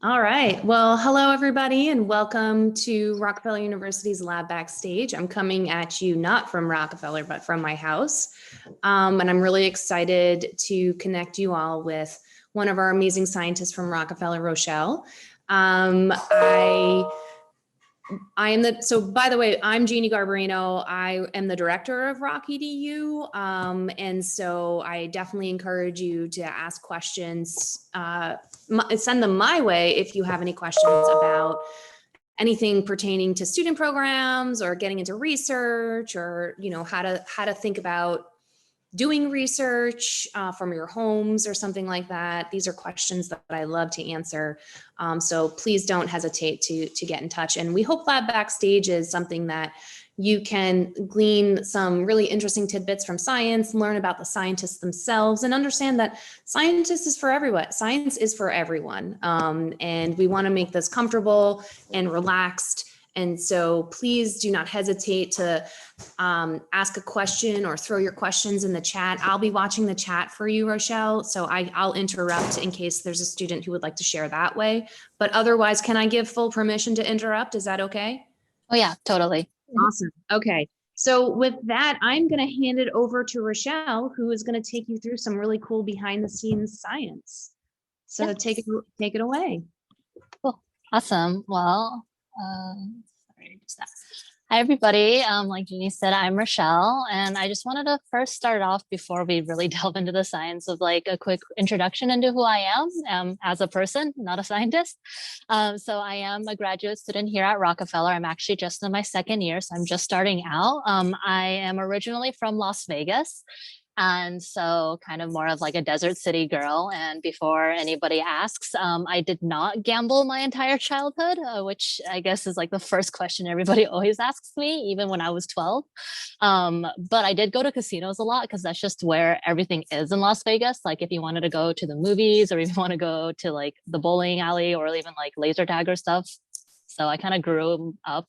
All right. Well, hello, everybody, and welcome to Rockefeller University's Lab Backstage. I'm coming at you not from Rockefeller, but from my house. And I'm really excited to connect you all with one of our amazing scientists from Rockefeller, Rochelle. I am so by the way, I'm Jeannie Garbarino. I am the director of Rock EDU. And so I definitely encourage you to ask questions, send them my way if you have any questions about anything pertaining to student programs or getting into research, or how to think about doing research from your homes or something like that. These are questions that I love to answer. So please don't hesitate to get in touch. And we hope Lab Backstage is something that you can glean some really interesting tidbits from science, learn about the scientists themselves, and understand that science is for everyone. Science is for everyone. And we want to make this comfortable and relaxed. And so please do not hesitate to ask a question or throw your questions in the chat. I'll be watching the chat for you, Rochelle. So I'll interrupt in case there's a student who would like to share that way. But otherwise, can I give full permission to interrupt? Is that okay? Oh yeah, totally. Awesome. Okay. So with that, I'm going to hand it over to Rochelle, who is going to take you through some really cool behind the scenes science. So take it away. Cool. Awesome. Well, sorry, just that. Hi, everybody. Like Jeannie said, I'm Rochelle, and I just wanted to first start off before we really delve into the science of like a quick introduction into who I am as a person, not a scientist. So I am a graduate student here at Rockefeller. I'm actually just in my second year, so I'm just starting out. I am originally from Las Vegas. And so kind of more of like a desert city girl. And before anybody asks, I did not gamble my entire childhood, which I guess is like the first question everybody always asks me, even when I was 12. But I did go to casinos a lot because that's just where everything is in Las Vegas. Like if you wanted to go to the movies or if you want to go to like the bowling alley or even like laser tag or stuff. So I kind of grew up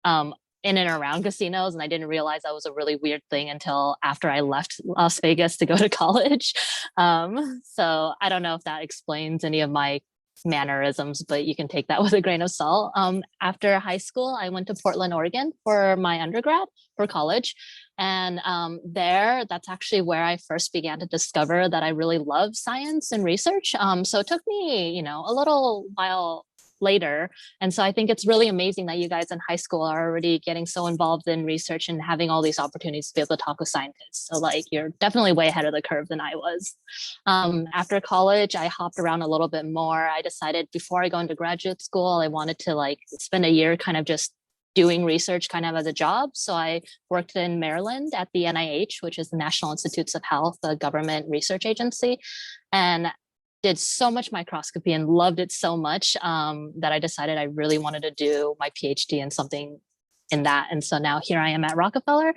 um, in and around casinos, and I didn't realize that was a really weird thing until after I left Las Vegas to go to college. So I don't know if that explains any of my mannerisms, but you can take that with a grain of salt. After high school, I went to Portland, Oregon for my undergrad for college. And there, that's actually where I first began to discover that I really love science and research. So it took me, a little while later. And so I think it's really amazing that you guys in high school are already getting so involved in research and having all these opportunities to be able to talk with scientists. So like you're definitely way ahead of the curve than I was. After college, I hopped around a little bit more. I decided before I go into graduate school, I wanted to like spend a year kind of just doing research kind of as a job. So I worked in Maryland at the NIH, which is the National Institutes of Health, a government research agency. And did so much microscopy and loved it so much that I decided I really wanted to do my PhD in something in that. And so now here I am at Rockefeller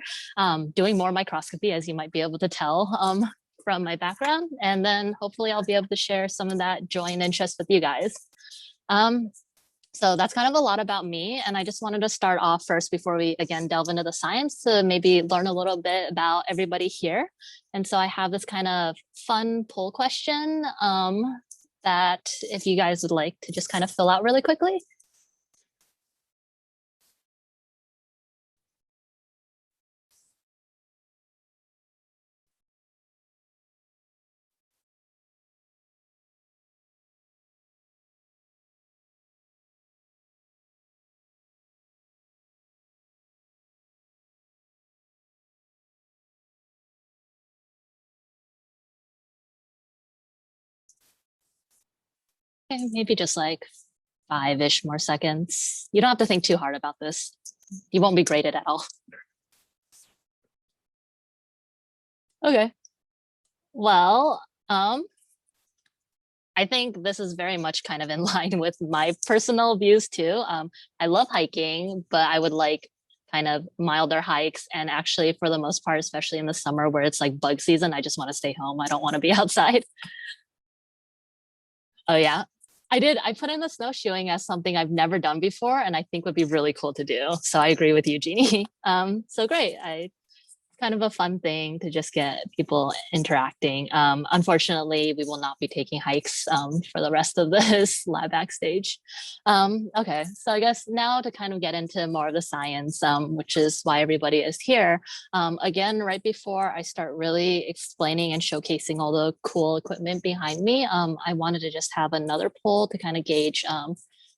doing more microscopy, as you might be able to tell from my background. And then hopefully I'll be able to share some of that joy and interest with you guys. So that's kind of a lot about me. And I just wanted to start off first before we again delve into the science to maybe learn a little bit about everybody here. And so I have this kind of fun poll question that if you guys would like to just kind of fill out really quickly. Okay, maybe just like 5-ish more seconds. You don't have to think too hard about this. You won't be graded at all. Okay. Well, I think this is very much kind of in line with my personal views too. I love hiking, but I would like kind of milder hikes. And actually, for the most part, especially in the summer where it's like bug season, I just want to stay home. I don't want to be outside. Oh, yeah. I did. I put in the snowshoeing as something I've never done before and I think would be really cool to do. So I agree with you, Jeannie. So great. kind of a fun thing to just get people interacting. Unfortunately, we will not be taking hikes for the rest of this lab backstage. Okay, so I guess now to kind of get into more of the science, which is why everybody is here. Again, right before I start really explaining and showcasing all the cool equipment behind me, I wanted to just have another poll to kind of gauge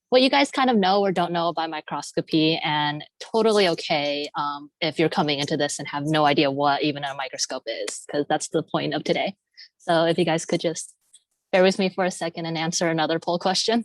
what you guys kind of know or don't know about microscopy, and totally okay if you're coming into this and have no idea what even a microscope is, because that's the point of today. So if you guys could just bear with me for a second and answer another poll question.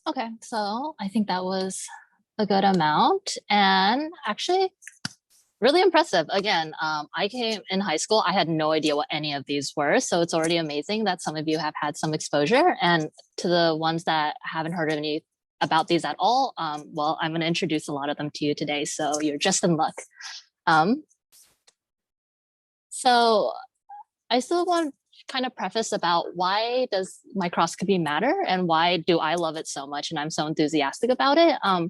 Okay, so I think that was a good amount, and actually really impressive. Again, I came in high school, I had no idea what any of these were, so it's already amazing that some of you have had some exposure. And to the ones that haven't heard any about these at all, well, I'm going to introduce a lot of them to you today, so you're just in luck. Um, so I still want to kind of preface about why does microscopy matter and why do I love it so much and I'm so enthusiastic about it. And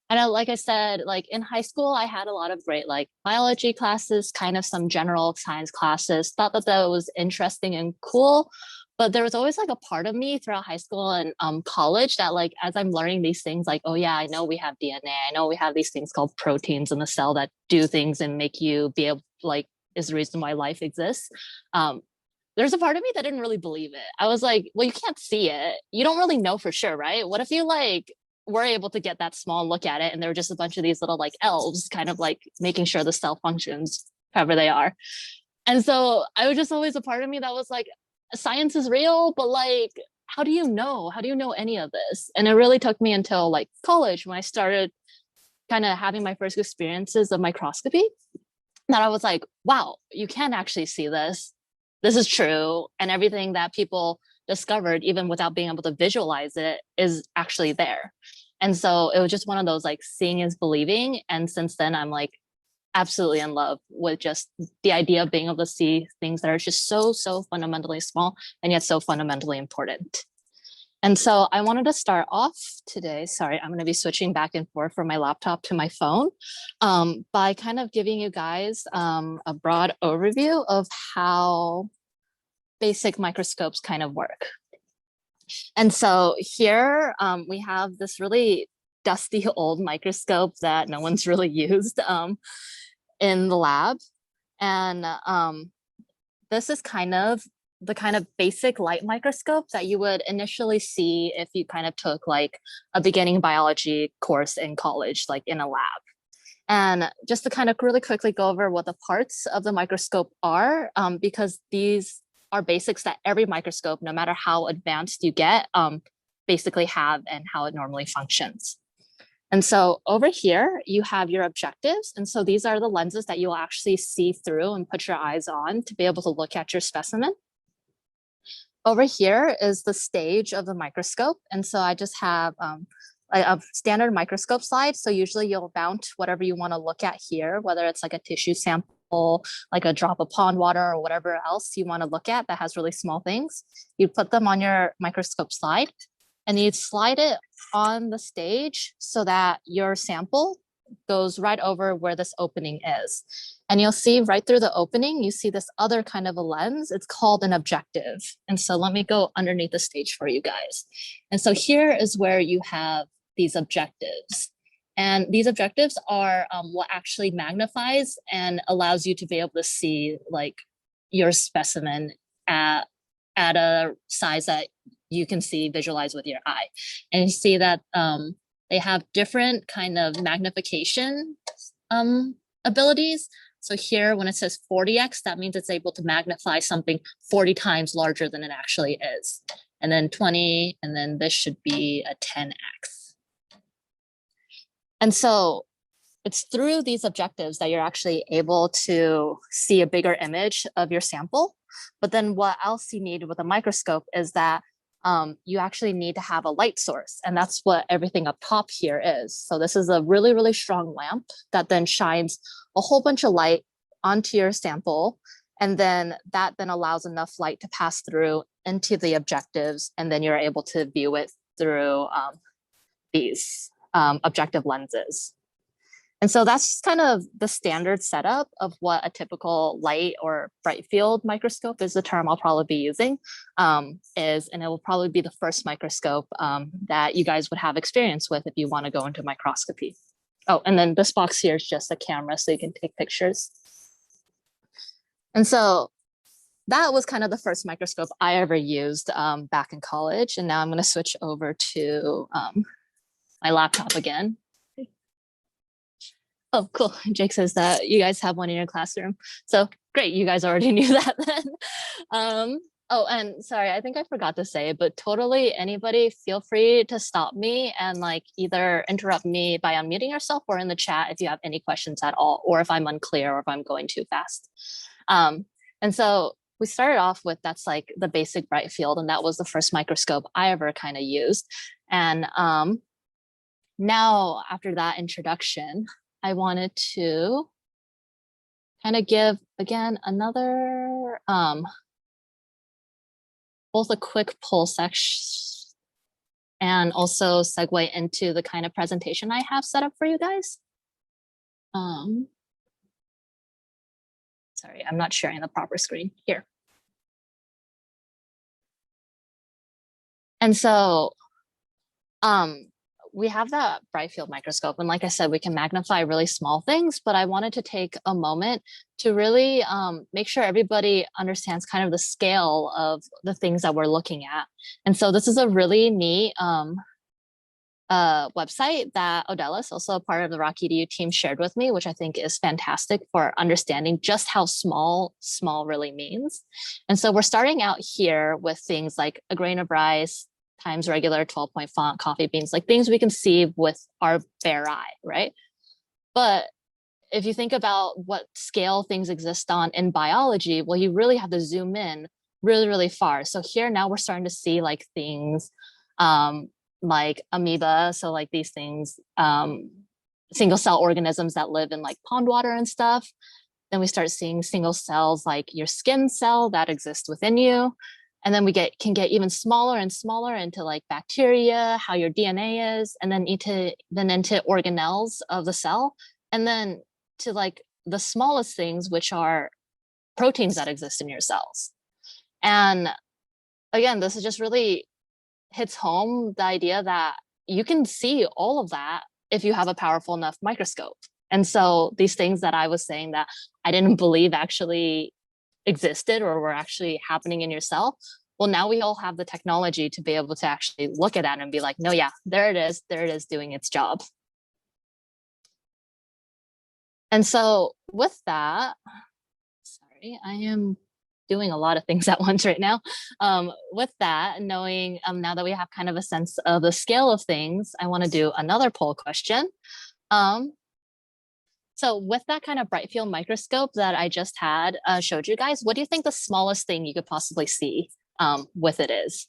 like I said, like in high school, I had a lot of great like biology classes, kind of some general science classes, thought that that was interesting and cool. But there was always like a part of me throughout high school and college that like, as I'm learning these things, like, oh yeah, I know we have DNA. I know we have these things called proteins in the cell that do things and make you be able, like, is the reason why life exists. Um, there's a part of me that didn't really believe it. I was like, well, you can't see it. You don't really know for sure, right? What if you like were able to get that small look at it and there were just a bunch of these little like elves kind of like making sure the cell functions however they are. And so I was just always a part of me that was like, science is real, but like, how do you know? How do you know any of this? And it really took me until like college when I started kind of having my first experiences of microscopy that I was like, wow, you can actually see this. This is true. And everything that people discovered, even without being able to visualize it, is actually there. And so it was just one of those like seeing is believing. And since then, I'm like absolutely in love with just the idea of being able to see things that are just so, so fundamentally small and yet so fundamentally important. And so I wanted to start off today, sorry, I'm going to be switching back and forth from my laptop to my phone, by kind of giving you guys a broad overview of how basic microscopes kind of work. And so here we have this really dusty old microscope that no one's really used in the lab. And this is kind of the kind of basic light microscope that you would initially see if you kind of took like a beginning biology course in college, like in a lab. And just to kind of really quickly go over what the parts of the microscope are, because these are basics that every microscope, no matter how advanced you get, basically have and how it normally functions. And so over here, you have your objectives. And so these are the lenses that you'll actually see through and put your eyes on to be able to look at your specimen. Over here is the stage of the microscope. And so I just have a standard microscope slide. So usually you'll mount whatever you want to look at here, whether it's like a tissue sample, like a drop of pond water or whatever else you want to look at that has really small things. You put them on your microscope slide and you slide it on the stage so that your sample goes right over where this opening is. And you'll see right through the opening, you see this other kind of a lens. It's called an objective. And so let me go underneath the stage for you guys. And so here is where you have these objectives. And these objectives are what actually magnifies and allows you to be able to see like your specimen at a size that you can see, visualize with your eye. And you see that they have different kind of magnification abilities. So here, when it says 40x, that means it's able to magnify something 40 times larger than it actually is. And then 20, and then this should be a 10x. And so it's through these objectives that you're actually able to see a bigger image of your sample. But then what else you need with a microscope is that you actually need to have a light source. And that's what everything up top here is. So this is a really, really strong lamp that then shines a whole bunch of light onto your sample. And then that then allows enough light to pass through into the objectives. And then you're able to view it through these objective lenses. And so that's just kind of the standard setup of what a typical light or bright field microscope is the term I'll probably be using is, and it will probably be the first microscope that you guys would have experience with if you want to go into microscopy. Oh, and then this box here is just a camera so you can take pictures. And so that was kind of the first microscope I ever used back in college. And now I'm going to switch over to my laptop again. Oh, cool. Jake says that you guys have one in your classroom. So great. You guys already knew that then. Oh, and sorry, I think I forgot to say, but totally anybody feel free to stop me and like either interrupt me by unmuting yourself or in the chat if you have any questions at all, or if I'm unclear or if I'm going too fast. And so we started off with that's like the basic bright field, and that was the first microscope I ever kind of used. And now after that introduction, I wanted to kind of give again another both a quick poll section and also segue into the kind of presentation I have set up for you guys. Sorry, I'm not sharing the proper screen here. And so we have that bright field microscope. And like I said, we can magnify really small things, but I wanted to take a moment to really make sure everybody understands kind of the scale of the things that we're looking at. And so this is a really neat website that Odelis, also a part of the Rock EDU team, shared with me, which I think is fantastic for understanding just how small really means. And so we're starting out here with things like a grain of rice times regular 12-point font, coffee beans, like things we can see with our bare eye, right? But if you think about what scale things exist on in biology, well, you really have to zoom in really, really far. So here now we're starting to see like things like amoeba, so like these things, single cell organisms that live in like pond water and stuff. Then we start seeing single cells like your skin cell that exists within you. And then we can get even smaller and smaller into like bacteria, how your DNA is, and then into organelles of the cell, and then to like the smallest things, which are proteins that exist in your cells. And again, this is just really hits home the idea that you can see all of that if you have a powerful enough microscope. And so these things that I was saying that I didn't believe actually existed or were actually happening in your cell, well, now we all have the technology to be able to actually look at that and be like, no, yeah, there it is doing its job. And so with that, sorry, I am doing a lot of things at once right now. With that, knowing now that we have kind of a sense of the scale of things, I want to do another poll question. So with that kind of bright field microscope that I just had showed you guys, what do you think the smallest thing you could possibly see with it is?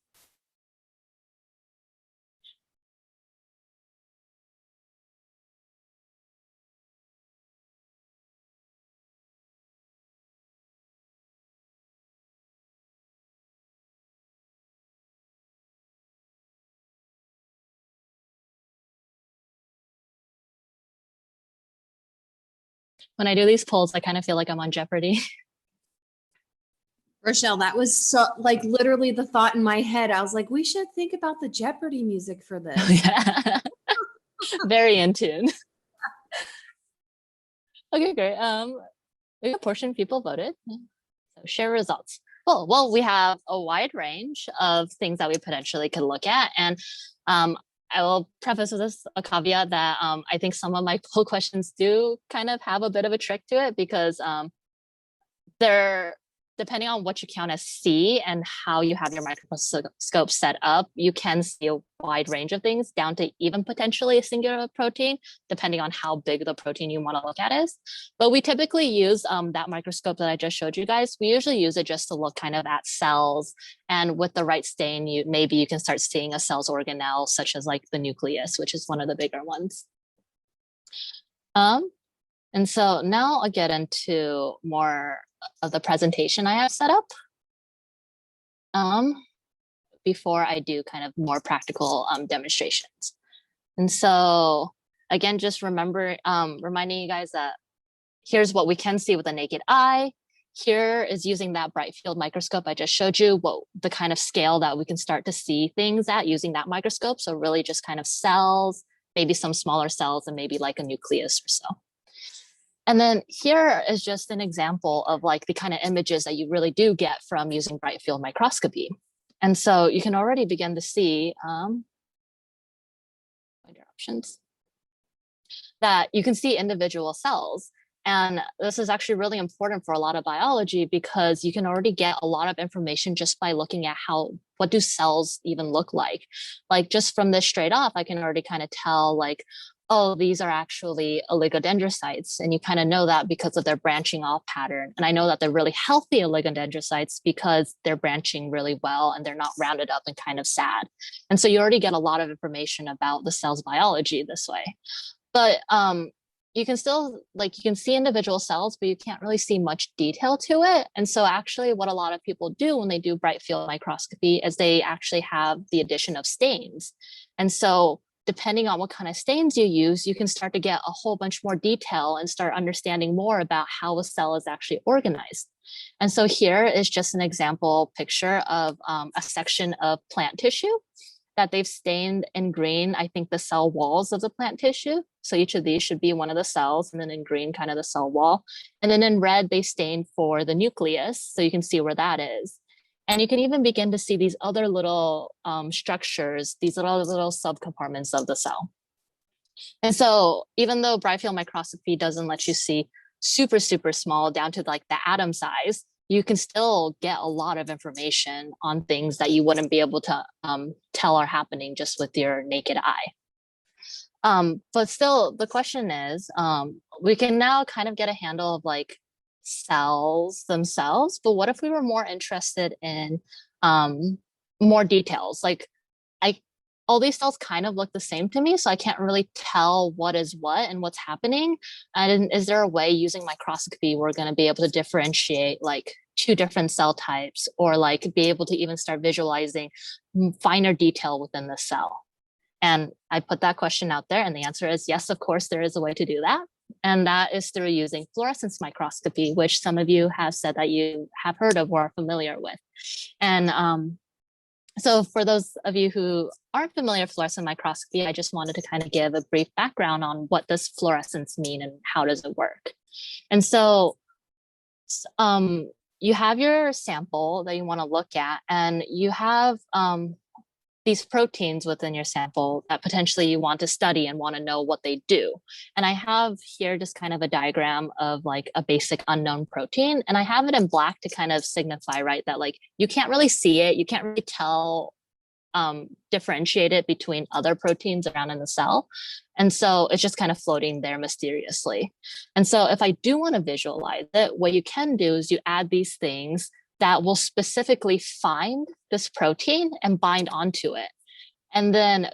When I do these polls, I kind of feel like I'm on Jeopardy. Rochelle, that was so like literally the thought in my head. I was like, we should think about the Jeopardy music for this. Yeah. Very in tune. Okay, great. A portion of people voted. So share results. Well, we have a wide range of things that we potentially could look at. And I will preface with this a caveat that I think some of my poll questions do kind of have a bit of a trick to it because they're depending on what you count as C and how you have your microscope set up, you can see a wide range of things down to even potentially a singular protein, depending on how big the protein you want to look at is. But we typically use that microscope that I just showed you guys. We usually use it just to look kind of at cells. And with the right stain, maybe you can start seeing a cell's organelle, such as like the nucleus, which is one of the bigger ones. And so now I'll get into more of the presentation I have set up before I do kind of more practical demonstrations. And so again, just reminding you guys that here's what we can see with the naked eye. Here is using that bright field microscope I just showed you, what the kind of scale that we can start to see things at using that microscope. So really just kind of cells, maybe some smaller cells, and maybe like a nucleus or so. And then here is just an example of like the kind of images that you really do get from using bright field microscopy. And so you can already begin to see options that you can see individual cells. And this is actually really important for a lot of biology because you can already get a lot of information just by looking at what do cells even look like. Like just from this straight off, I can already kind of tell like, oh, these are actually oligodendrocytes. And you kind of know that because of their branching off pattern. And I know that they're really healthy oligodendrocytes because they're branching really well and they're not rounded up and kind of sad. And so you already get a lot of information about the cell's biology this way. But you can still, you can see individual cells, but you can't really see much detail to it. And so actually what a lot of people do when they do bright field microscopy is they actually have the addition of stains. And so depending on what kind of stains you use, you can start to get a whole bunch more detail and start understanding more about how a cell is actually organized. And so here is just an example picture of a section of plant tissue that they've stained in green, I think the cell walls of the plant tissue. So each of these should be one of the cells, and then in green, kind of the cell wall. And then in red, they stained for the nucleus, so you can see where that is. And you can even begin to see these other little structures, these little subcompartments of the cell. And so even though bright field microscopy doesn't let you see super, super small down to like the atom size, you can still get a lot of information on things that you wouldn't be able to tell are happening just with your naked eye. But still, the question is, we can now kind of get a handle of like cells themselves, but what if we were more interested in more details? Like all these cells kind of look the same to me, so I can't really tell what is what and what's happening. And is there a way using microscopy we're going to be able to differentiate like two different cell types, or like be able to even start visualizing finer detail within the cell? And I put that question out there, and the answer is yes, of course, there is a way to do that. And that is through using fluorescence microscopy, which some of you have said that you have heard of or are familiar with. And so for those of you who aren't familiar with fluorescence microscopy, I just wanted to kind of give a brief background on what does fluorescence mean and how does it work. And so you have your sample that you want to look at, and you have these proteins within your sample that potentially you want to study and want to know what they do. And I have here just kind of a diagram of like a basic unknown protein, and I have it in black to kind of signify, right, that like you can't really see it, you can't really tell, differentiate it between other proteins around in the cell. And so it's just kind of floating there mysteriously. And so if I do want to visualize it, what you can do is you add these things that will specifically find this protein and bind onto it. And then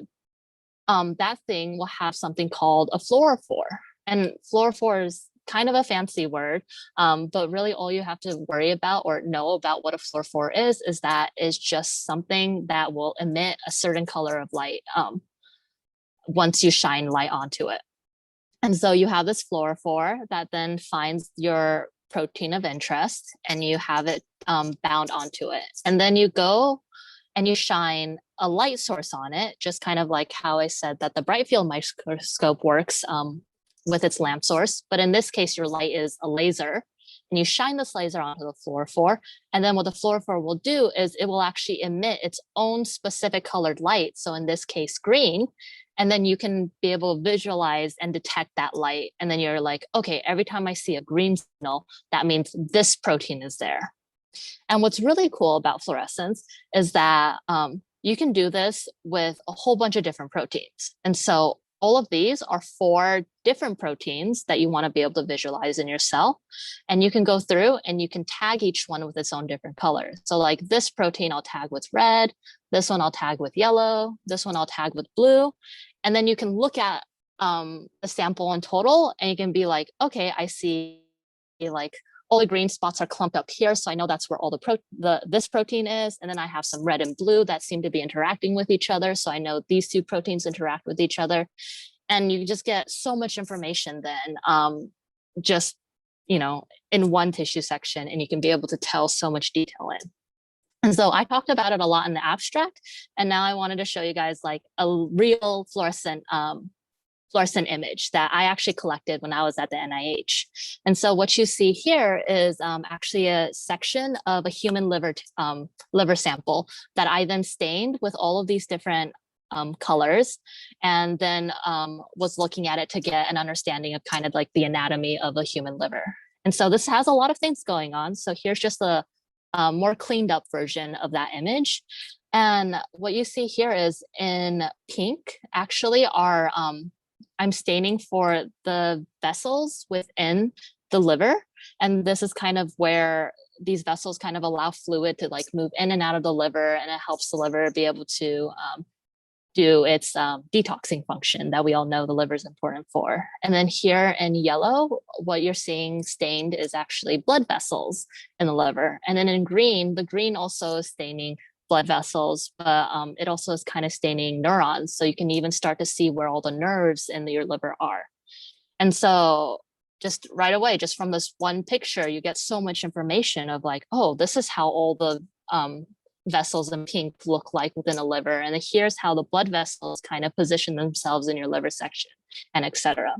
that thing will have something called a fluorophore. And fluorophore is kind of a fancy word, but really all you have to worry about or know about what a fluorophore is that is just something that will emit a certain color of light once you shine light onto it. And so you have this fluorophore that then finds your protein of interest, and you have it bound onto it. And then you go and you shine a light source on it, just kind of like how I said that the bright field microscope works with its lamp source. But in this case, your light is a laser, and you shine this laser onto the fluorophore. And then what the fluorophore will do is it will actually emit its own specific colored light. So in this case, green. And then you can be able to visualize and detect that light. And then you're like, okay, every time I see a green signal, that means this protein is there. And what's really cool about fluorescence is that you can do this with a whole bunch of different proteins. And so all of these are 4 different proteins that you want to be able to visualize in your cell. And you can go through and you can tag each one with its own different color. So like this protein I'll tag with red, this one I'll tag with yellow, this one I'll tag with blue. And then you can look at the sample in total and you can be like, okay, I see like all the green spots are clumped up here. So I know that's where all this protein is. And then I have some red and blue that seem to be interacting with each other. So I know these 2 proteins interact with each other. And you just get so much information then just, in one tissue section, and you can be able to tell so much detail in. And so I talked about it a lot in the abstract. And now I wanted to show you guys like a real fluorescent image that I actually collected when I was at the NIH. And so what you see here is actually a section of a human liver sample that I then stained with all of these different colors, and then was looking at it to get an understanding of kind of like the anatomy of a human liver. And so this has a lot of things going on. So here's just a more cleaned up version of that image. And what you see here is in pink actually are I'm staining for the vessels within the liver. And this is kind of where these vessels kind of allow fluid to like move in and out of the liver, and it helps the liver be able to do its detoxing function that we all know the liver is important for. And then here in yellow, what you're seeing stained is actually blood vessels in the liver. And then in green, the green also is staining blood vessels, but it also is kind of staining neurons. So you can even start to see where all the nerves in your liver are. And so just right away, just from this one picture, you get so much information of like, oh, this is how all the vessels in pink look like within a liver. And here's how the blood vessels kind of position themselves in your liver section, and etc.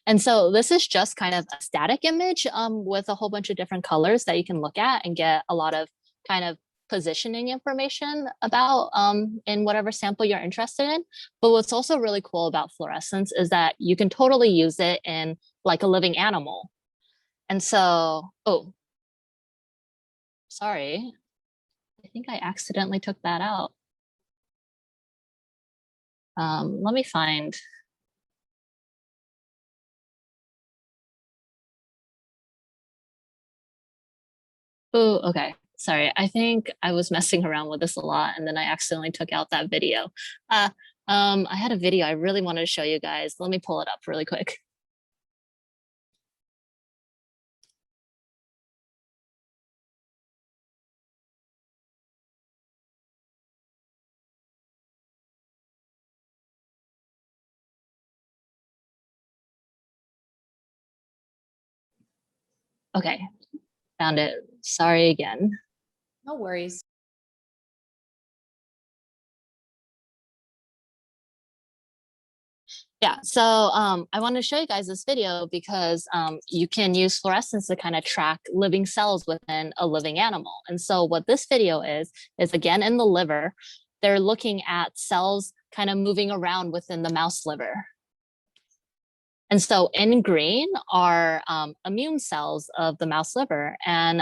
And so this is just kind of a static image with a whole bunch of different colors that you can look at and get a lot of kind of positioning information about in whatever sample you're interested in. But what's also really cool about fluorescence is that you can totally use it in like a living animal. And so, oh, sorry. I think I accidentally took that out. Let me find. Oh, okay. Sorry. I think I was messing around with this a lot and then I accidentally took out that video. I had a video I really wanted to show you guys. Let me pull it up really quick. Okay, found it. Sorry again. No worries. Yeah, so I want to show you guys this video because you can use fluorescence to kind of track living cells within a living animal. And so what this video is again in the liver, they're looking at cells kind of moving around within the mouse liver. And so in green are immune cells of the mouse liver. And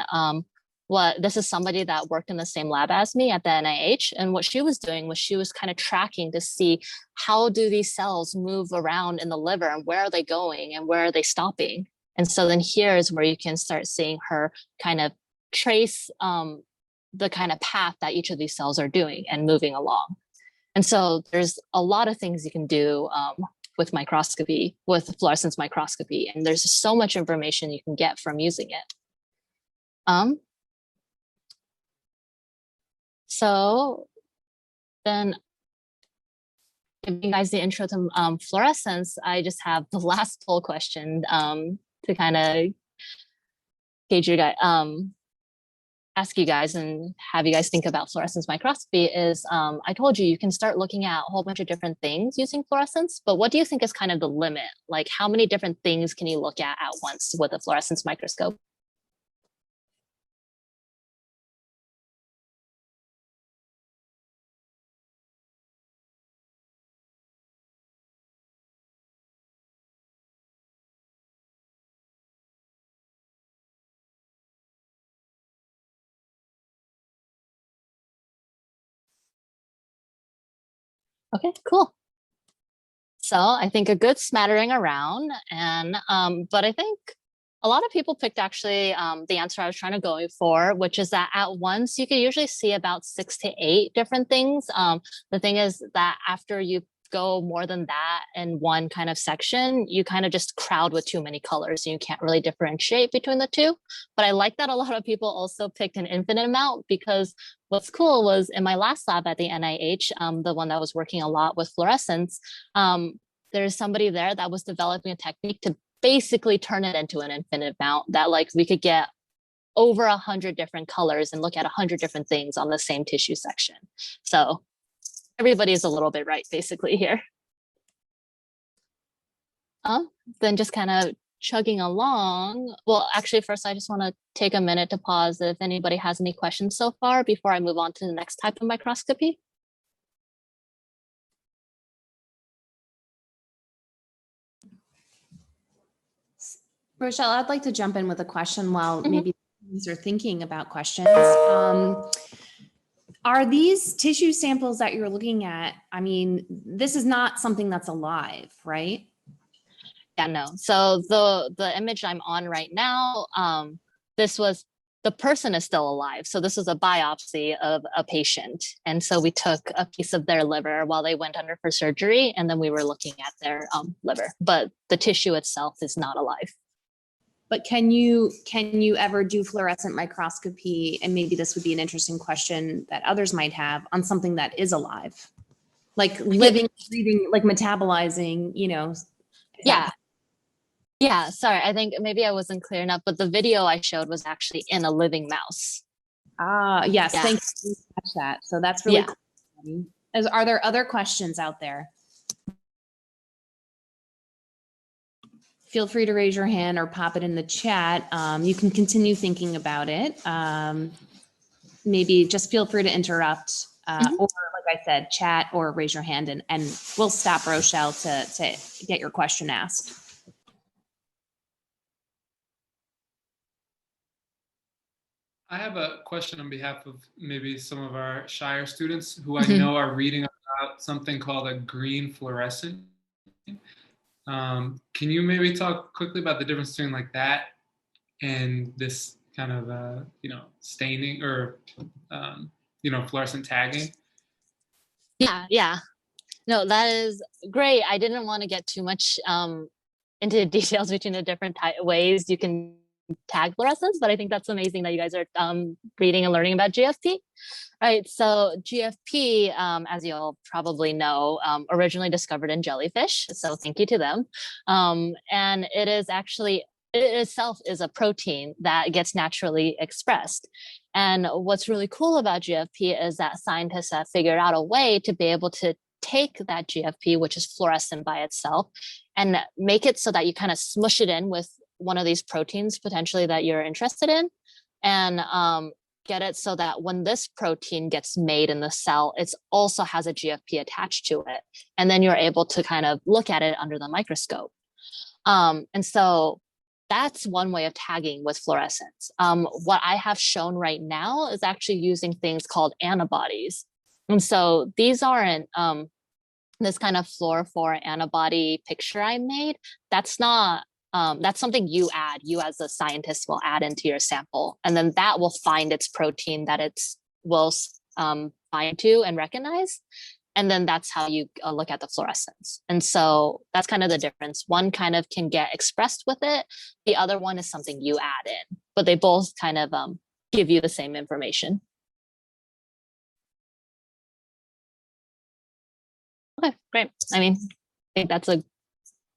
this is somebody that worked in the same lab as me at the NIH. And what she was doing was she was kind of tracking to see how do these cells move around in the liver and where are they going and where are they stopping. And so then here is where you can start seeing her kind of trace the kind of path that each of these cells are doing and moving along. And so there's a lot of things you can do with microscopy, with fluorescence microscopy, and there's so much information you can get from using it. So then giving you guys the intro to fluorescence, I just have the last poll question to kind of gauge you guys, ask you guys and have you guys think about fluorescence microscopy is I told you can start looking at a whole bunch of different things using fluorescence, but what do you think is kind of the limit? Like how many different things can you look at once with a fluorescence microscope? Okay, cool. So I think a good smattering around, and but I think a lot of people picked actually the answer I was trying to go for, which is that at once you could usually see about 6 to 8 different things. The thing is that after you go more than that in one kind of section, you kind of just crowd with too many colors and you can't really differentiate between the two. But I like that a lot of people also picked an infinite amount, because what's cool was in my last lab at the NIH, the one that was working a lot with fluorescence, there's somebody there that was developing a technique to basically turn it into an infinite amount, that like we could get over 100 different colors and look at 100 different things on the same tissue section. So everybody is a little bit right basically here. Then just kind of chugging along. Well, actually, first I just want to take a minute to pause if anybody has any questions so far before I move on to the next type of microscopy. Rochelle, I'd like to jump in with a question while Mhm. maybe these are thinking about questions. Are these tissue samples that you're looking at, I mean, this is not something that's alive, right? Yeah, no. So the image I'm on right now, this was, the person is still alive. So this was a biopsy of a patient. And so we took a piece of their liver while they went under for surgery, and then we were looking at their liver, but the tissue itself is not alive. But can you ever do fluorescent microscopy? And maybe this would be an interesting question that others might have on something that is alive, like living, breathing, like metabolizing, you know? Yeah. Yeah, sorry, I think maybe I wasn't clear enough, but the video I showed was actually in a living mouse. Yes, Yeah. thank you for catch that. So that's really Yeah. cool. Are there other questions out there? Feel free to raise your hand or pop it in the chat. You can continue thinking about it. Maybe just feel free to interrupt, or like I said, chat or raise your hand, and we'll stop Rochelle to get your question asked. I have a question on behalf of maybe some of our shyer students who I know are reading about something called a green fluorescent. Can you maybe talk quickly about the difference between like that and this kind of, staining or, fluorescent tagging? Yeah. No, that is great. I didn't want to get too much into details between the different ways you can tag fluorescence, but I think that's amazing that you guys are reading and learning about GFP. Right, so GFP, as you all probably know, originally discovered in jellyfish, so thank you to them. And it is actually, it itself is a protein that gets naturally expressed. And what's really cool about GFP is that scientists have figured out a way to be able to take that GFP, which is fluorescent by itself, and make it so that you kind of smush it in with one of these proteins potentially that you're interested in, and get it so that when this protein gets made in the cell, it also has a GFP attached to it. And then you're able to kind of look at it under the microscope. And so that's one way of tagging with fluorescence. What I have shown right now is actually using things called antibodies. And so these aren't this kind of fluorophore antibody picture I made. That's not that's something you as a scientist will add into your sample, and then that will find its protein that it's will bind to and recognize, and then that's how you look at the fluorescence. And so that's kind of the difference. One kind of can get expressed with it, the other one is something you add in, but they both kind of give you the same information. Okay, great. I mean, I think that's a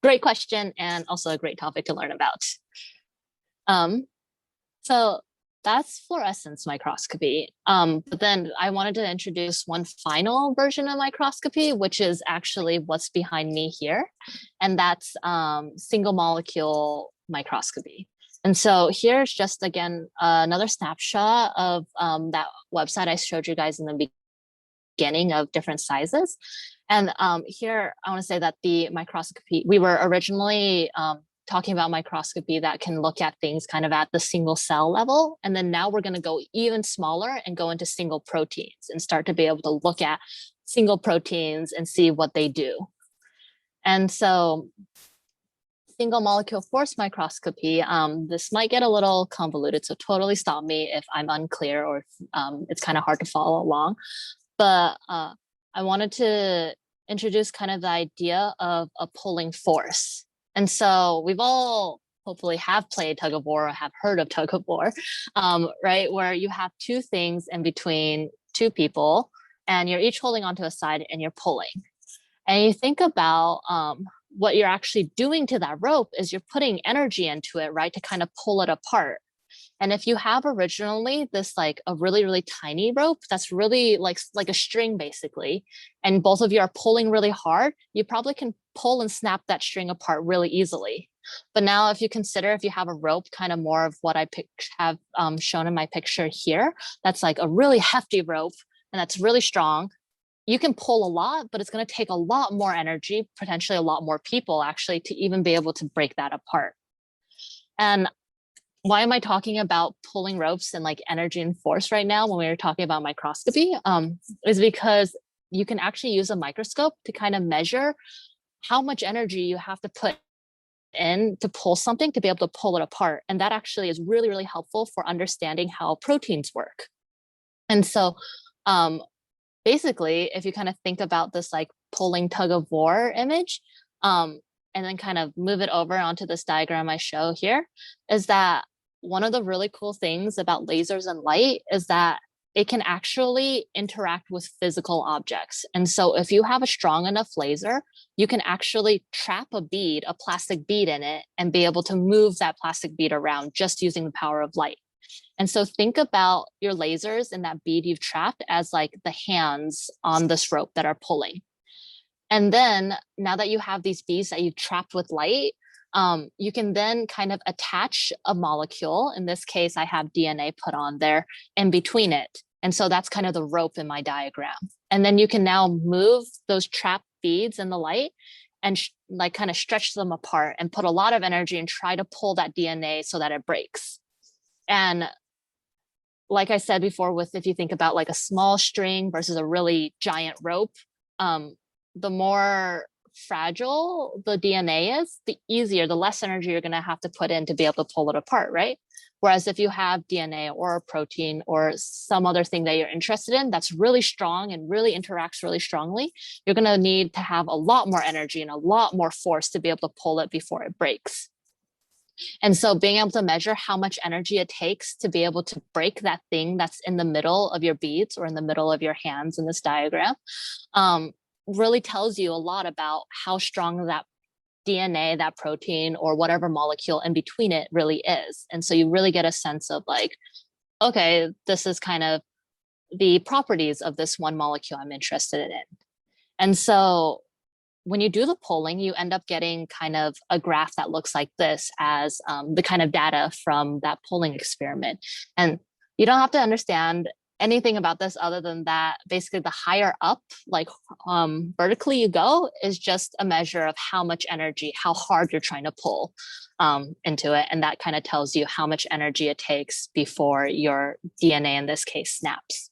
great question and also a great topic to learn about. So that's fluorescence microscopy. But then I wanted to introduce one final version of microscopy, which is actually what's behind me here. And that's single molecule microscopy. And so here's just, again, another snapshot of that website I showed you guys in the beginning of different sizes. And here I want to say that the microscopy, we were originally talking about microscopy that can look at things kind of at the single cell level. And then now we're going to go even smaller and go into single proteins and start to be able to look at single proteins and see what they do. And so single molecule force microscopy, this might get a little convoluted, so totally stop me if I'm unclear or if it's kind of hard to follow along. But I wanted to introduce kind of the idea of a pulling force. And so we've all hopefully have played tug of war or have heard of tug of war, right? Where you have two things in between two people and you're each holding onto a side and you're pulling. And you think about what you're actually doing to that rope is you're putting energy into it, right? To kind of pull it apart. And if you have originally this like a really, really tiny rope that's really like a string basically, and both of you are pulling really hard, you probably can pull and snap that string apart really easily. But now if you consider if you have a rope, kind of more of what I have shown in my picture here, that's like a really hefty rope and that's really strong. You can pull a lot, but it's going to take a lot more energy, potentially a lot more people actually, to even be able to break that apart. And why am I talking about pulling ropes and like energy and force right now when we were talking about microscopy? Is because you can actually use a microscope to kind of measure how much energy you have to put in to pull something to be able to pull it apart. And that actually is really, really helpful for understanding how proteins work. And so basically, if you kind of think about this like pulling tug of war image, and then kind of move it over onto this diagram I show here, is that one of the really cool things about lasers and light is that it can actually interact with physical objects. And so if you have a strong enough laser, you can actually trap a bead, a plastic bead in it, and be able to move that plastic bead around just using the power of light. And so think about your lasers and that bead you've trapped as like the hands on this rope that are pulling. And then now that you have these beads that you've trapped with light, you can then kind of attach a molecule. In this case, I have DNA put on there in between it. And so that's kind of the rope in my diagram. And then you can now move those trapped beads in the light and like kind of stretch them apart and put a lot of energy and try to pull that DNA so that it breaks. And like I said before, with if you think about like a small string versus a really giant rope, the more fragile the DNA is, the easier, the less energy you're going to have to put in to be able to pull it apart, right? Whereas if you have DNA or a protein or some other thing that you're interested in that's really strong and really interacts really strongly, you're going to need to have a lot more energy and a lot more force to be able to pull it before it breaks. And so being able to measure how much energy it takes to be able to break that thing that's in the middle of your beads or in the middle of your hands in this diagram, really tells you a lot about how strong that DNA, that protein, or whatever molecule in between it really is. And so you really get a sense of like, okay, this is kind of the properties of this one molecule I'm interested in. And so when you do the polling, you end up getting kind of a graph that looks like this as the kind of data from that polling experiment. And you don't have to understand anything about this other than that basically the higher up, like vertically you go, is just a measure of how much energy, how hard you're trying to pull into it. And that kind of tells you how much energy it takes before your DNA in this case snaps.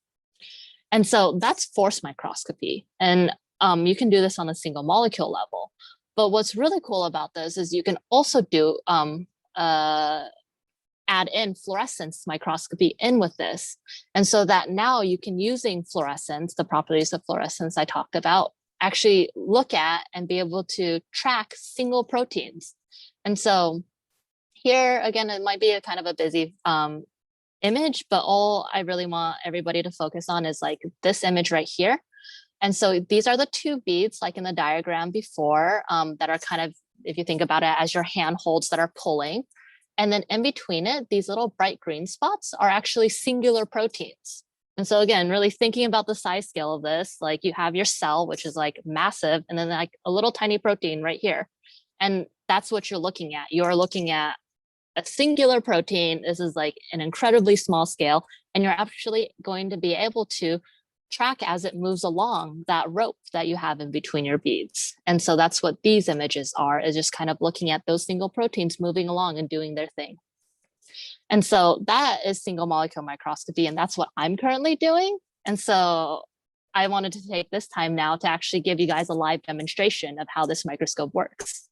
And so that's force microscopy. And you can do this on a single molecule level. But what's really cool about this is you can also do add in fluorescence microscopy in with this. And so that now you can, using fluorescence, the properties of fluorescence I talked about, actually look at and be able to track single proteins. And so here, again, it might be a kind of a busy image, but all I really want everybody to focus on is like this image right here. And so these are the two beads, like in the diagram before, that are kind of, if you think about it as your handholds that are pulling. And then in between it, these little bright green spots are actually singular proteins. And so again, really thinking about the size scale of this, like you have your cell, which is like massive, and then like a little tiny protein right here. And that's what you're looking at. You're looking at a singular protein. This is like an incredibly small scale, and you're actually going to be able to track as it moves along that rope that you have in between your beads. And so that's what these images are, is just kind of looking at those single proteins moving along and doing their thing. And so that is single molecule microscopy, and that's what I'm currently doing. And so I wanted to take this time now to actually give you guys a live demonstration of how this microscope works.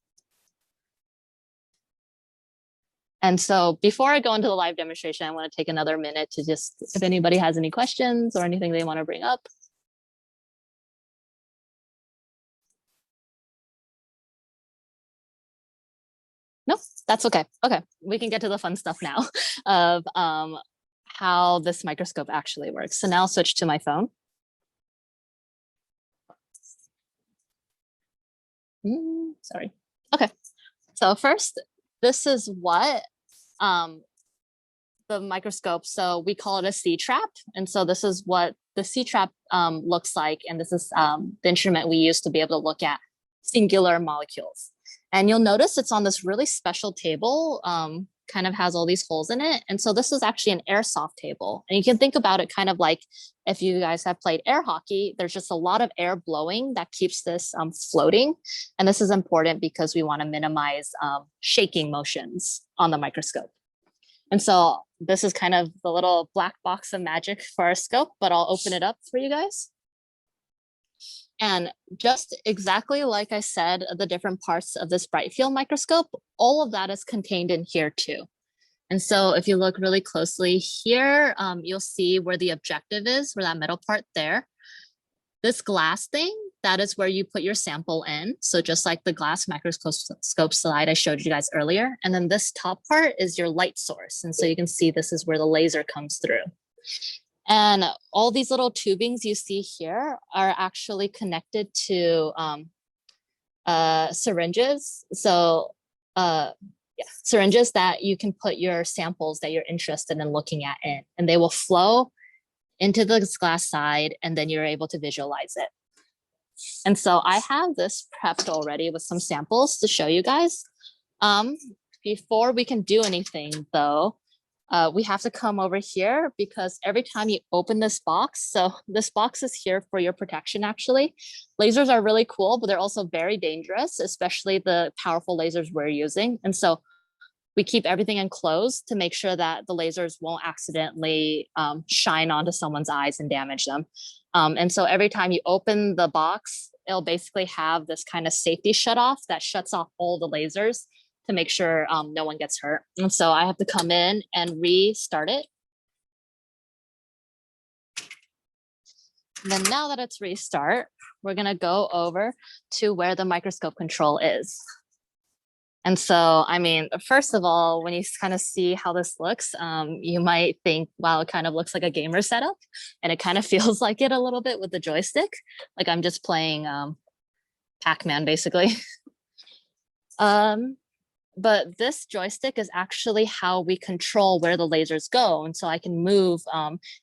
And so before I go into the live demonstration, I want to take another minute to just, if anybody has any questions or anything they want to bring up. No, that's okay. Okay, we can get to the fun stuff now of how this microscope actually works. So now I'll switch to my phone. Sorry. Okay, so first, this is what the microscope, so we call it a C-trap. And so this is what the C-trap looks like. And this is the instrument we use to be able to look at singular molecules. And you'll notice it's on this really special table, kind of has all these holes in it. And so this is actually an airsoft table. And you can think about it kind of like if you guys have played air hockey, there's just a lot of air blowing that keeps this floating. And this is important because we want to minimize shaking motions on the microscope. And so this is kind of the little black box of magic for our scope, but I'll open it up for you guys. And just exactly like I said, the different parts of this bright field microscope, all of that is contained in here too. And so if you look really closely here, you'll see where the objective is, where that middle part there. This glass thing, that is where you put your sample in. So just like the glass microscope slide I showed you guys earlier. And then this top part is your light source. And so you can see this is where the laser comes through. And all these little tubings you see here are actually connected to syringes. So syringes that you can put your samples that you're interested in looking at in, and they will flow into the glass side, and then you're able to visualize it. And so I have this prepped already with some samples to show you guys. Before we can do anything though, we have to come over here because every time you open this box, so this box is here for your protection actually. Lasers are really cool, but they're also very dangerous, especially the powerful lasers we're using. And so we keep everything enclosed to make sure that the lasers won't accidentally shine onto someone's eyes and damage them. And so every time you open the box, it'll basically have this kind of safety shut off that shuts off all the lasers to make sure no one gets hurt. And so I have to come in and restart it. And then now that it's restart, we're gonna go over to where the microscope control is. And so, I mean, first of all, when you kind of see how this looks, you might think, wow, it kind of looks like a gamer setup. And it kind of feels like it a little bit with the joystick. Like I'm just playing Pac-Man, basically. But this joystick is actually how we control where the lasers go. And so I can move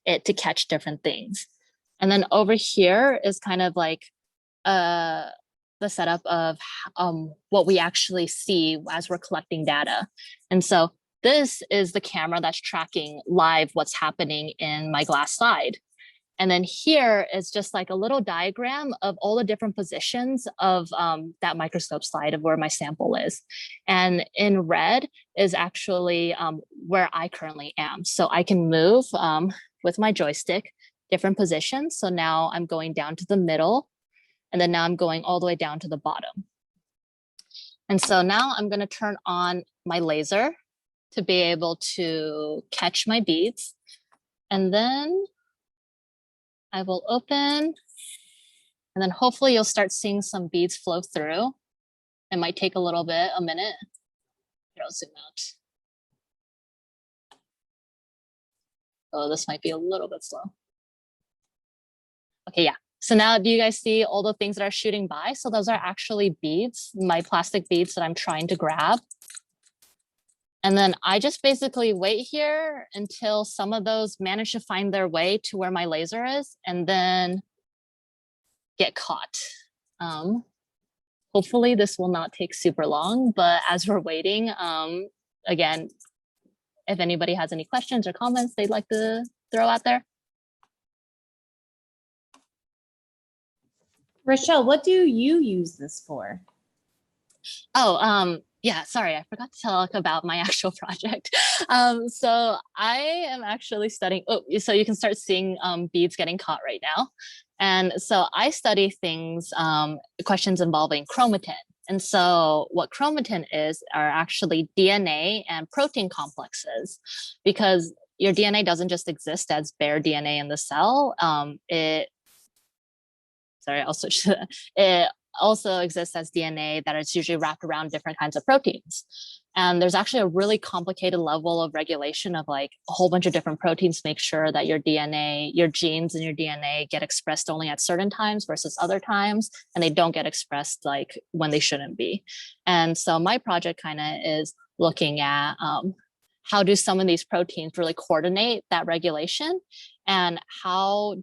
it to catch different things. And then over here is kind of like the setup of what we actually see as we're collecting data. And so this is the camera that's tracking live what's happening in my glass slide. And then here is just like a little diagram of all the different positions of that microscope slide of where my sample is. And in red is actually where I currently am. So I can move with my joystick different positions. So now I'm going down to the middle, and then now I'm going all the way down to the bottom. And so now I'm gonna turn on my laser to be able to catch my beads. And then I will open, and then hopefully you'll start seeing some beads flow through. It might take a little bit, a minute. Here, I'll zoom out. Oh, this might be a little bit slow. Okay, yeah. So now do you guys see all the things that are shooting by? So those are actually beads, my plastic beads that I'm trying to grab. And then I just basically wait here until some of those manage to find their way to where my laser is and then get caught. Hopefully this will not take super long, but as we're waiting, again, if anybody has any questions or comments they'd like to throw out there. Rochelle, what do you use this for? Oh, yeah, sorry, I forgot to talk about my actual project. So I am actually studying, oh, so you can start seeing beads getting caught right now. And so I study things, questions involving chromatin. And so what chromatin is are actually DNA and protein complexes, because your DNA doesn't just exist as bare DNA in the cell. I'll switch. It also exists as DNA that is usually wrapped around different kinds of proteins. And there's actually a really complicated level of regulation of like a whole bunch of different proteins to make sure that your DNA, your genes and your DNA get expressed only at certain times versus other times, and they don't get expressed like when they shouldn't be. And so my project kind of is looking at how do some of these proteins really coordinate that regulation, and how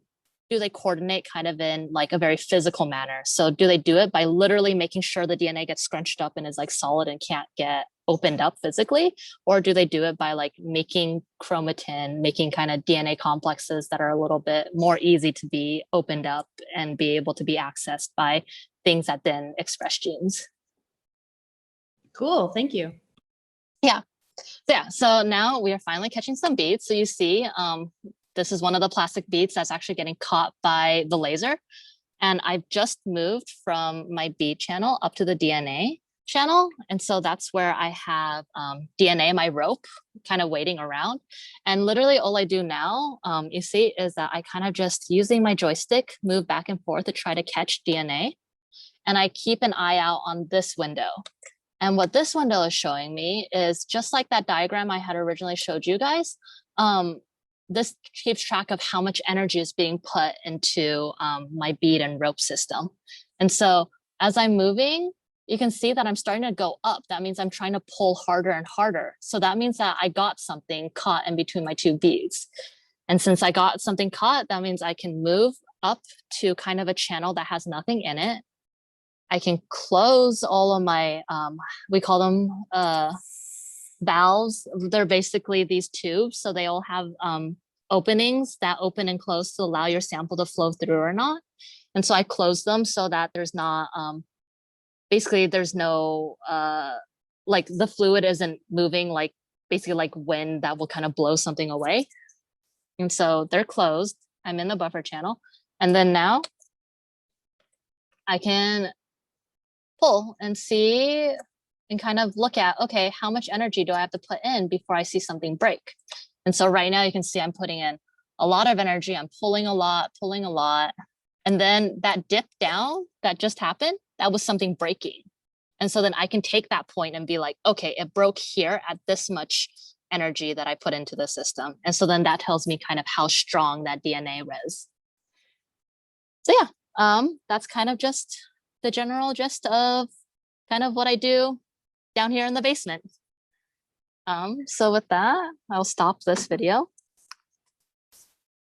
do they coordinate kind of in like a very physical manner? So do they do it by literally making sure the DNA gets scrunched up and is like solid and can't get opened up physically? Or do they do it by like making chromatin, making kind of DNA complexes that are a little bit more easy to be opened up and be able to be accessed by things that then express genes? Cool. Thank you. So now we are finally catching some beads. So you see, this is one of the plastic beads that's actually getting caught by the laser. And I've just moved from my bead channel up to the DNA channel. And so that's where I have DNA, my rope, kind of waiting around. And literally all I do now, you see, is that I kind of just using my joystick, move back and forth to try to catch DNA. And I keep an eye out on this window. And what this window is showing me is just like that diagram I had originally showed you guys. This keeps track of how much energy is being put into my bead and rope system. And so as I'm moving, you can see that I'm starting to go up. That means I'm trying to pull harder and harder. So that means that I got something caught in between my two beads. And since I got something caught, that means I can move up to kind of a channel that has nothing in it. I can close all of my, we call them valves. They're basically these tubes. So they all have openings that open and close to allow your sample to flow through or not. And so I close them so that there's not, basically there's no, like the fluid isn't moving like basically like wind that will kind of blow something away. And so they're closed. I'm in the buffer channel. And then now I can pull and see and kind of look at, okay, how much energy do I have to put in before I see something break? And so right now you can see I'm putting in a lot of energy. I'm pulling a lot. And then that dip down that just happened, that was something breaking. And so then I can take that point and be like, okay, it broke here at this much energy that I put into the system. And so then that tells me kind of how strong that DNA is. So yeah, that's kind of just the general gist of kind of what I do down here in the basement. So with that, I'll stop this video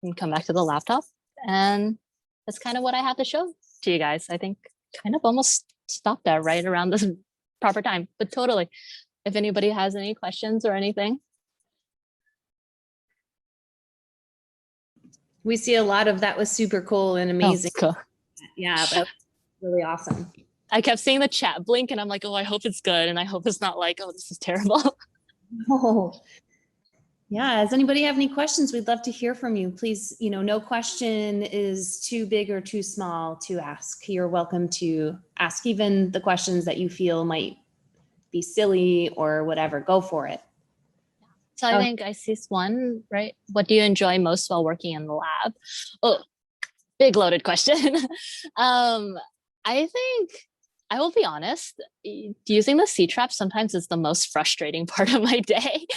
and come back to the laptop. And that's kind of what I have to show to you guys. I think kind of almost stopped there right around this proper time, but totally. If anybody has any questions or anything. We see a lot of that was super cool and amazing. Oh, cool. Yeah, that was really awesome. I kept seeing the chat blink and I'm like, oh, I hope it's good. And I hope it's not like, oh, this is terrible. Oh, yeah. Does anybody have any questions? We'd love to hear from you. Please, no question is too big or too small to ask. You're welcome to ask even the questions that you feel might be silly or whatever. Go for it. So I think I see one, right? What do you enjoy most while working in the lab? Oh, big loaded question. I think I will be honest, using the C-trap sometimes is the most frustrating part of my day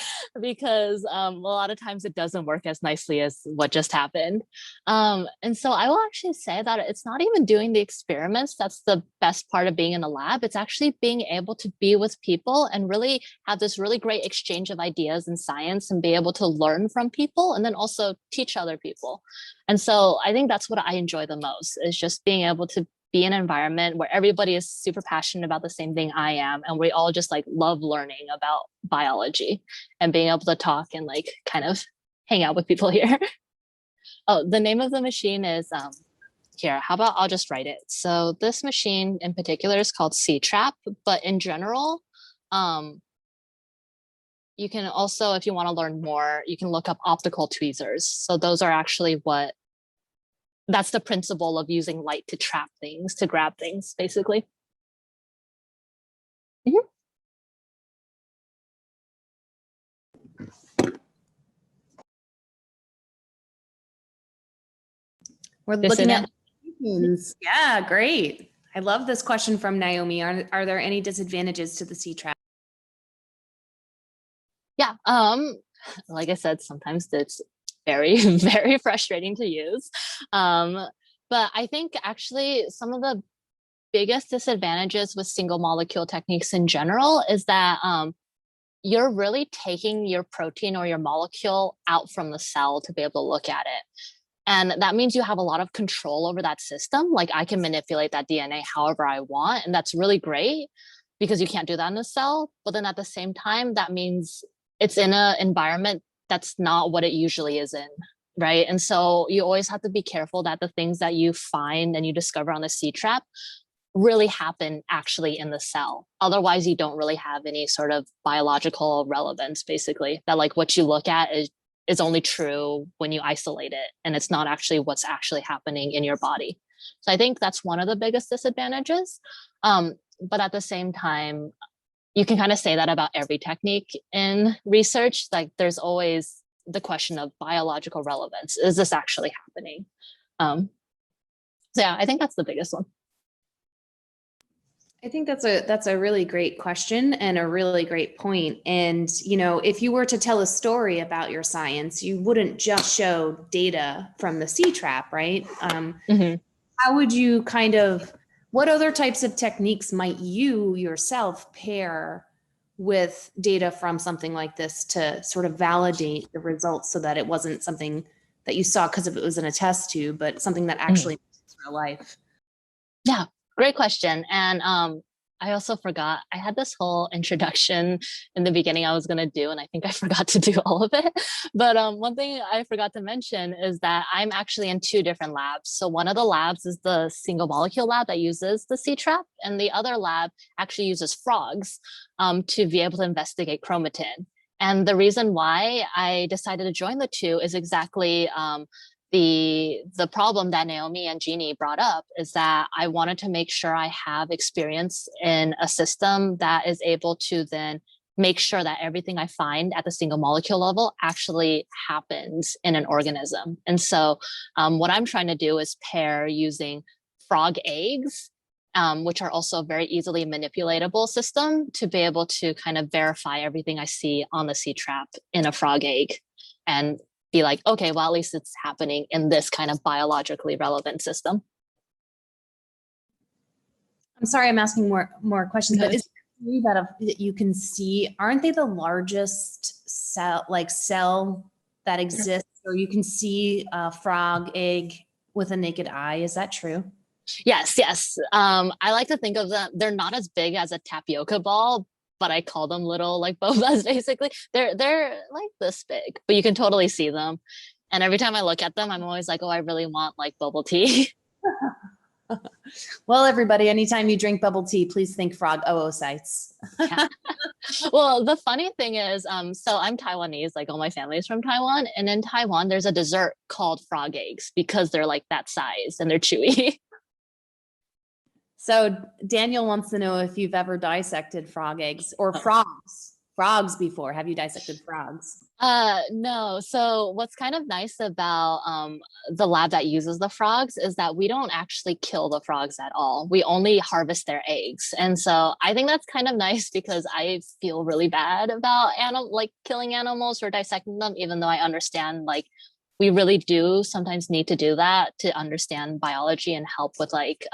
because a lot of times it doesn't work as nicely as what just happened. And so I will actually say that it's not even doing the experiments that's the best part of being in a lab. It's actually being able to be with people and really have this really great exchange of ideas in science and be able to learn from people and then also teach other people. And so I think that's what I enjoy the most is just being able to be in an environment where everybody is super passionate about the same thing I am. And we all just like love learning about biology and being able to talk and like kind of hang out with people here. Oh, the name of the machine is, here, how about I'll just write it. So this machine in particular is called C-trap, but in general, you can also, if you want to learn more, you can look up optical tweezers. So those are actually what that's the principle of using light to trap things, to grab things, basically. We're looking at yeah, great. I love this question from Naomi. Are there any disadvantages to the C-trap? Yeah, like I said, sometimes it's very, very frustrating to use. But I think actually some of the biggest disadvantages with single molecule techniques in general is that you're really taking your protein or your molecule out from the cell to be able to look at it. And that means you have a lot of control over that system. Like I can manipulate that DNA however I want. And that's really great because you can't do that in a cell. But then at the same time, that means it's in an environment that's not what it usually is in, right? And so you always have to be careful that the things that you find and you discover on the C-trap really happen actually in the cell. Otherwise, you don't really have any sort of biological relevance, basically, that like what you look at is only true when you isolate it, and it's not actually what's actually happening in your body. So I think that's one of the biggest disadvantages. But at the same time, you can kind of say that about every technique in research. Like there's always the question of biological relevance. Is this actually happening? So yeah, I think that's the biggest one. I think that's a really great question and a really great point. And, you know, if you were to tell a story about your science, you wouldn't just show data from the C-trap, right? How would you what other types of techniques might you yourself pair with data from something like this to sort of validate the results so that it wasn't something that you saw because it was in a test tube, but something that actually is real life? Yeah, great question. And I also forgot, I had this whole introduction in the beginning I was going to do, and I think I forgot to do all of it. But one thing I forgot to mention is that I'm actually in 2 different labs. So one of the labs is the single molecule lab that uses the C-trap, and the other lab actually uses frogs to be able to investigate chromatin. And the reason why I decided to join the 2 is exactly the problem that Naomi and Jeannie brought up, is that I wanted to make sure I have experience in a system that is able to then make sure that everything I find at the single molecule level actually happens in an organism. And so what I'm trying to do is pair using frog eggs, which are also a very easily manipulatable system, to be able to kind of verify everything I see on the C-trap in a frog egg and be like, okay, well, at least it's happening in this kind of biologically relevant system. I'm sorry, I'm asking more questions, but is it that you can see, aren't they the largest cell that exists, or you can see a frog egg with a naked eye? Is that true? Yes. I like to think of them, they're not as big as a tapioca ball, but I call them little like bobas. Basically they're like this big, but you can totally see them. And every time I look at them, I'm always like, oh, I really want like bubble tea. Well, everybody, anytime you drink bubble tea, please think frog oocytes. Yeah. Well, the funny thing is, so I'm Taiwanese, like all my family is from Taiwan, and in Taiwan there's a dessert called frog eggs because they're like that size and they're chewy. So Daniel wants to know if you've ever dissected frog eggs or frogs before. Have you dissected frogs? No. So what's kind of nice about the lab that uses the frogs is that we don't actually kill the frogs at all. We only harvest their eggs. And so I think that's kind of nice because I feel really bad about killing animals or dissecting them, even though I understand like we really do sometimes need to do that to understand biology and help with like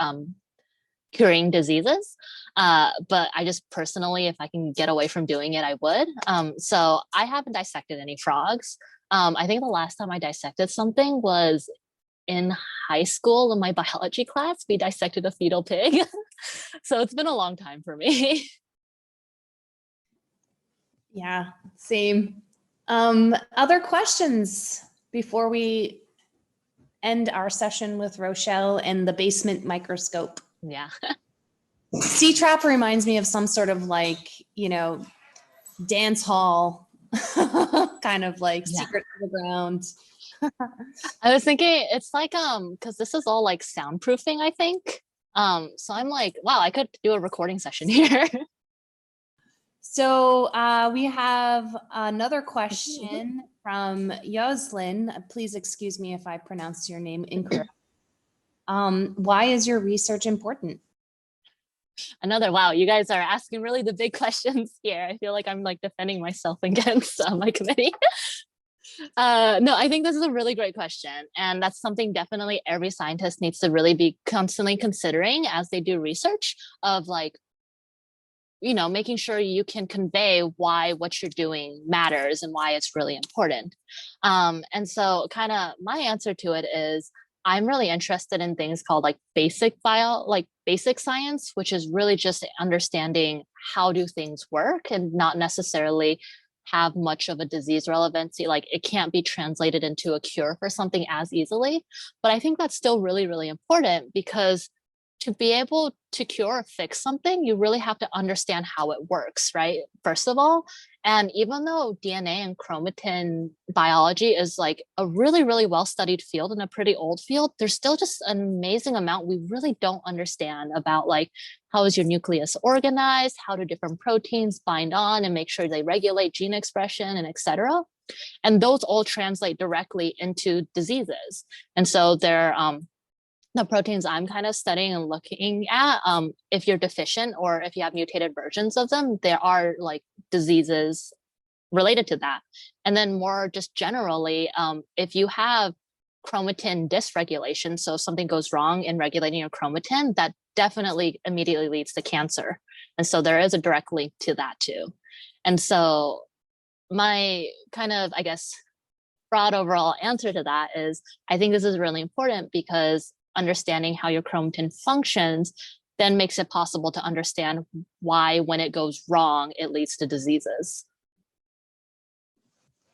curing diseases. But I just personally, if I can get away from doing it, I would. So I haven't dissected any frogs. I think the last time I dissected something was in high school in my biology class. We dissected a fetal pig. So it's been a long time for me. Yeah, same. Other questions before we end our session with Rochelle and the basement microscope? Yeah. C-trap reminds me of some sort of like, dance hall kind of like Yeah. secret underground. I was thinking it's like because this is all like soundproofing, I think. So I'm like, wow, I could do a recording session here. So we have another question from Yoslin. Please excuse me if I pronounced your name incorrect. Why is your research important? Another, wow, you guys are asking really the big questions here. I feel like I'm like defending myself against my committee. No, I think this is a really great question. And that's something definitely every scientist needs to really be constantly considering as they do research of like, making sure you can convey why what you're doing matters and why it's really important. And so kind of my answer to it is I'm really interested in things called like basic science, which is really just understanding how do things work and not necessarily have much of a disease relevancy. Like it can't be translated into a cure for something as easily. But I think that's still really, really important because to be able to cure or fix something, you really have to understand how it works, right? First of all. And even though DNA and chromatin biology is like a really, really well studied field and a pretty old field, there's still just an amazing amount we really don't understand about like how is your nucleus organized, how do different proteins bind on and make sure they regulate gene expression and et cetera. And those all translate directly into diseases. And so they're the proteins I'm kind of studying and looking at, if you're deficient or if you have mutated versions of them, there are like diseases related to that. And then more just generally, if you have chromatin dysregulation, so if something goes wrong in regulating your chromatin, that definitely immediately leads to cancer. And so there is a direct link to that too. And so my kind of, I guess, broad overall answer to that is I think this is really important because understanding how your chromatin functions then makes it possible to understand why when it goes wrong it leads to diseases.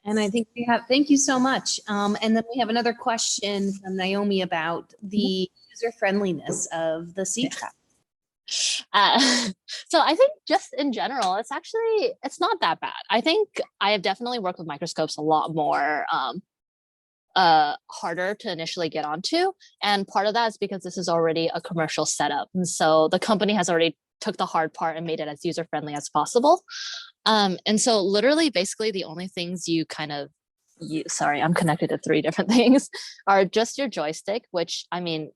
And I think thank you so much. And then we have another question from Naomi about the user friendliness of the C-Trap. So I think just in general, it's not that bad. I think I have definitely worked with microscopes a lot more harder to initially get onto. And part of that is because this is already a commercial setup. And so the company has already took the hard part and made it as user-friendly as possible. And so literally, basically the only things you kind of sorry, I'm connected to 3 different things, are just your joystick, which I mean,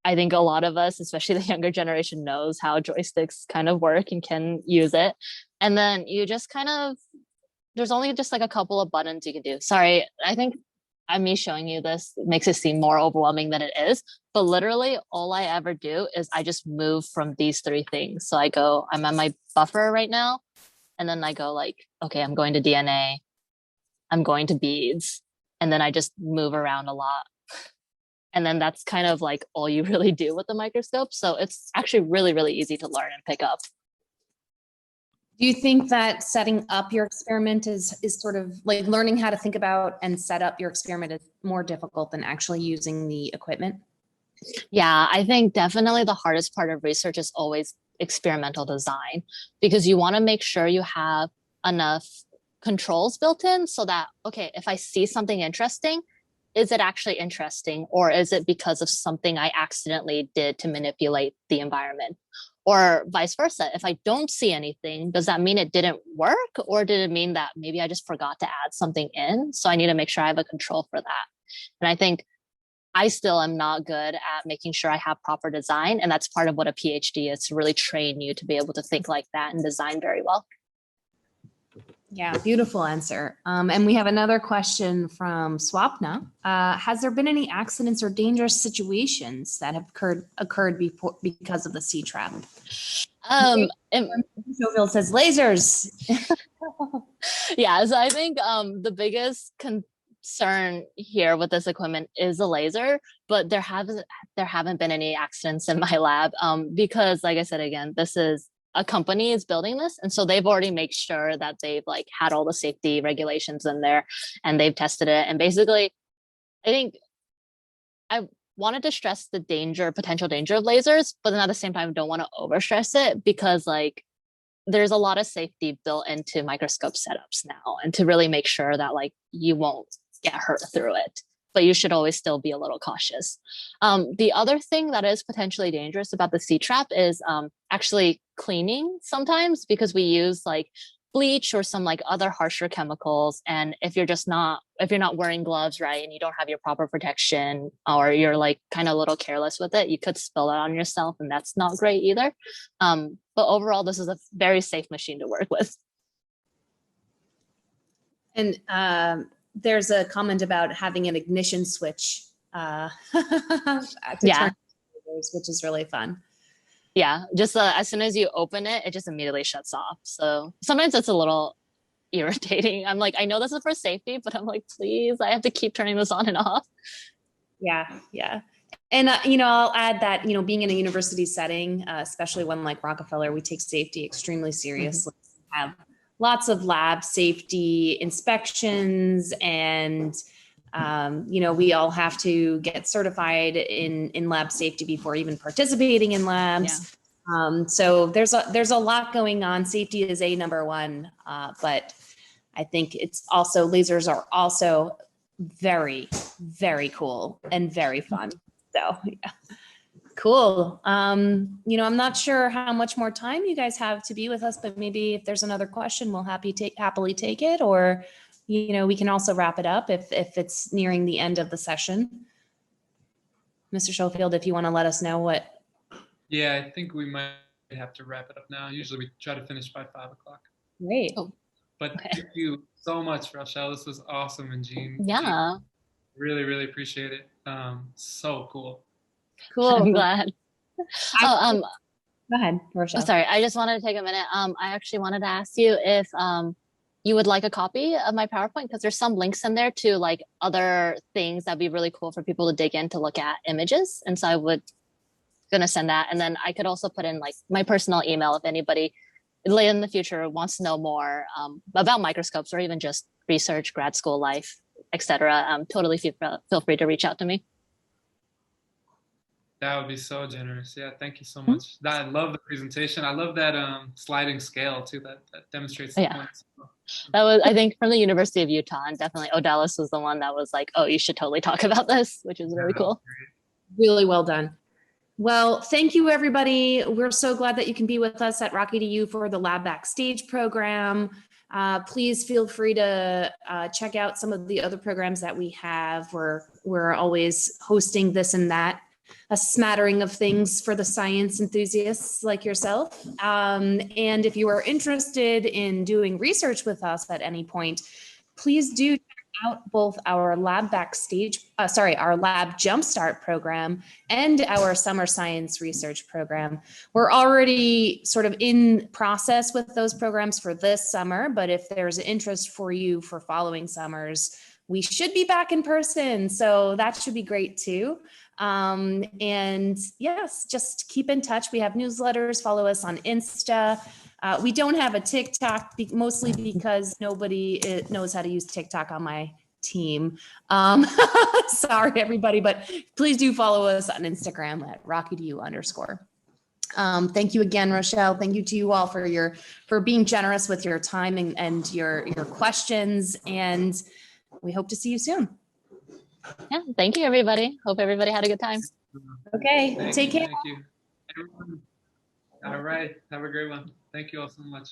I think a lot of us, especially the younger generation, knows how joysticks kind of work and can use it. And then you just kind of, there's only just like a couple of buttons you can do. Sorry, I think me showing you this makes it seem more overwhelming than it is. But literally all I ever do is I just move from these 3 things. So I'm on my buffer right now. And then I go like, okay, I'm going to DNA. I'm going to beads. And then I just move around a lot. And then that's kind of like all you really do with the microscope. So it's actually really, really easy to learn and pick up. Do you think that setting up your experiment is sort of like learning how to think about and set up your experiment is more difficult than actually using the equipment? Yeah, I think definitely the hardest part of research is always experimental design, because you want to make sure you have enough controls built in so that, okay, if I see something interesting, is it actually interesting, or is it because of something I accidentally did to manipulate the environment? Or vice versa. If I don't see anything, does that mean it didn't work? Or did it mean that maybe I just forgot to add something in? So I need to make sure I have a control for that. And I think I still am not good at making sure I have proper design. And that's part of what a PhD is, to really train you to be able to think like that and design very well. Yeah, beautiful answer. And we have another question from Swapna. Has there been any accidents or dangerous situations that have occurred before because of the C-Trap? Jovial says lasers. Yeah, so I think the biggest concern here with this equipment is the laser, but there haven't been any accidents in my lab because, like I said, again, this is a company is building this, and so they've already made sure that they've like had all the safety regulations in there and they've tested it. And basically, I think I wanted to stress the potential danger of lasers, but then at the same time don't want to overstress it, because like there's a lot of safety built into microscope setups now, and to really make sure that like you won't get hurt through it, but you should always still be a little cautious. The other thing that is potentially dangerous about the C-trap is actually cleaning sometimes, because we use like bleach or some like other harsher chemicals. And if you're not wearing gloves, right, and you don't have your proper protection, or you're like kind of a little careless with it, you could spill it on yourself, and that's not great either. But overall, this is a very safe machine to work with. And there's a comment about having an ignition switch to Yeah. turn, which is really fun. Yeah, just as soon as you open it, it just immediately shuts off. So sometimes it's a little irritating. I'm like, I know this is for safety, but I'm like, please, I have to keep turning this on and off. Yeah, yeah. And, I'll add that, being in a university setting, especially one like Rockefeller, we take safety extremely seriously. We have lots of lab safety inspections, and, we all have to get certified in lab safety before even participating in labs. Yeah. So there's a lot going on. Safety is number one, but I think it's also, lasers are also very, very cool and very fun. So yeah, cool. I'm not sure how much more time you guys have to be with us, but maybe if there's another question, we'll happily take it, or, we can also wrap it up if it's nearing the end of the session. Mr. Schofield, if you want to let us know what. Yeah, I think we might have to wrap it up now. Usually we try to finish by 5 o'clock. Great. Oh. But Okay. Thank you so much, Rochelle. This was awesome. And Jean. Yeah. Really, really appreciate it. So cool. Cool. I'm glad. Go ahead, Rochelle. Oh, sorry, I just wanted to take a minute. I actually wanted to ask you if you would like a copy of my PowerPoint, because there's some links in there to like other things that'd be really cool for people to dig in to look at images. And so I would gonna send that. And then I could also put in like my personal email if anybody later in the future wants to know more about microscopes, or even just research, grad school life, etc. Totally feel free to reach out to me. That would be so generous. Yeah, thank you so much. I love the presentation. I love that sliding scale too. That demonstrates the points. That was, I think, from the University of Utah, and definitely Odalis was the one that was like, "Oh, you should totally talk about this," which is really cool. Really well done. Well, thank you, everybody. We're so glad that you can be with us at RockEDU for the Lab Backstage program. Please feel free to check out some of the other programs that we have. We're always hosting this and that, a smattering of things for the science enthusiasts like yourself. And if you are interested in doing research with us at any point, please do check out both our Lab Backstage, our Lab Jumpstart program and our Summer Science Research program. We're already sort of in process with those programs for this summer, but if there's interest for you for following summers, we should be back in person. So that should be great too. And yes, just keep in touch. We have newsletters, follow us on Insta. We don't have a TikTok, mostly because nobody knows how to use TikTok on my team. Sorry, everybody, but please do follow us on Instagram at RockEDU_. Thank you again, Rochelle. Thank you to you all for being generous with your time and your questions. And we hope to see you soon. Yeah, thank you, everybody. Hope everybody had a good time. Okay, take care. Thank you. Everyone. All right. Have a great one. Thank you all so much.